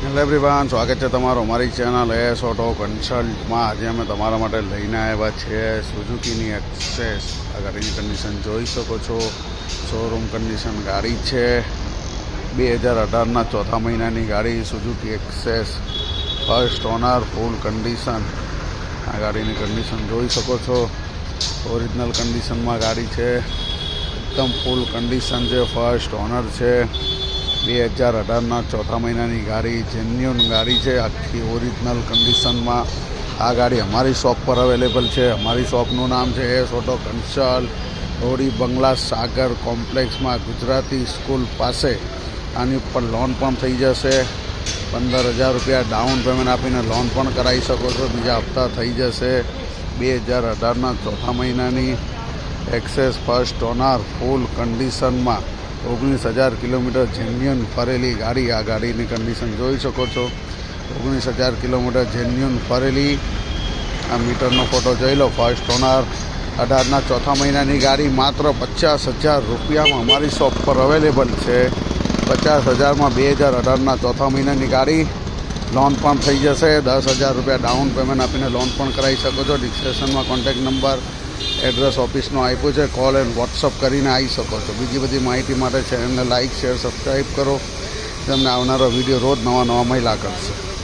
Hello everyone, સ્વાગત છે તમારું અમારી ચેનલ એસ ઓટો કન્સલ્ટમાં। આજે અમે તમારા માટે લઈને આવ્યા છે સુઝુકીની એક્સેસ। આ ગાડીની કન્ડિશન જોઈ શકો છો, શોરૂમ કન્ડિશન ગાડી છે। 2018ના ચોથા મહિનાની ગાડી સુઝુકી એક્સેસ, ફર્સ્ટ ઓનર, ફૂલ કન્ડિશન। આ ગાડીની કન્ડિશન જોઈ શકો છો, ઓરિજિનલ કન્ડિશનમાં ગાડી છે, એકદમ ફૂલ કન્ડિશન છે, ફર્સ્ટ ઓનર છે। 2018ના ચોથા મહિનાની ગાડી, જેન્યુન ગાડી છે, આખી ઓરિજિનલ કન્ડિશનમાં। આ ગાડી અમારી શોપ પર અવેલેબલ છે। અમારી શોપનું નામ છે એસ ઓટો કન્સલ્ટ, રોડી બંગલા સાગર કોમ્પ્લેક્સમાં, ગુજરાતી સ્કૂલ પાસે। આની ઉપર લોન પણ થઈ જશે। 15,000 રૂપિયા ડાઉન પેમેન્ટ આપીને લોન પણ કરાવી શકો છો, બીજા હપ્તા થઈ જશે। 2018ના ચોથા મહિનાની એક્સેસ, ફર્સ્ટ ઓનર, ફૂલ કન્ડિશનમાં, 19,000 કિલોમીટર જેન્યુન ફરેલી ગાડી। આ ગાડીની કન્ડિશન જોઈ શકો છો, 19,000 કિલોમીટર જેન્યુન ફરેલી। આ મીટરનો ફોટો જોઈ લો। ફર્સ્ટ ઓનર, 18ના ચોથા મહિનાની ગાડી માત્ર 50,000 રૂપિયામાં અમારી શોપ પર અવેલેબલ છે। 50,000માં 2018ના ચોથા મહિનાની ગાડી, લોન પણ થઈ જશે। 10,000 રૂપિયા ડાઉન પેમેન્ટ આપીને લોન પણ કરાવી શકો છો। ડિસ્ક્રિપ્શનમાં કોન્ટેક્ટ નંબર, એડ્રેસ ઓફિસનો આપ્યું છે, કોલ એન્ડ વોટ્સઅપ કરીને આવી શકો છો। બીજી બધી માહિતી માટે ચેનલને લાઇક, શેર, સબસ્ક્રાઈબ કરો, તમને આવનારો વિડીયો રોજ નવા મળ્યા કરશે।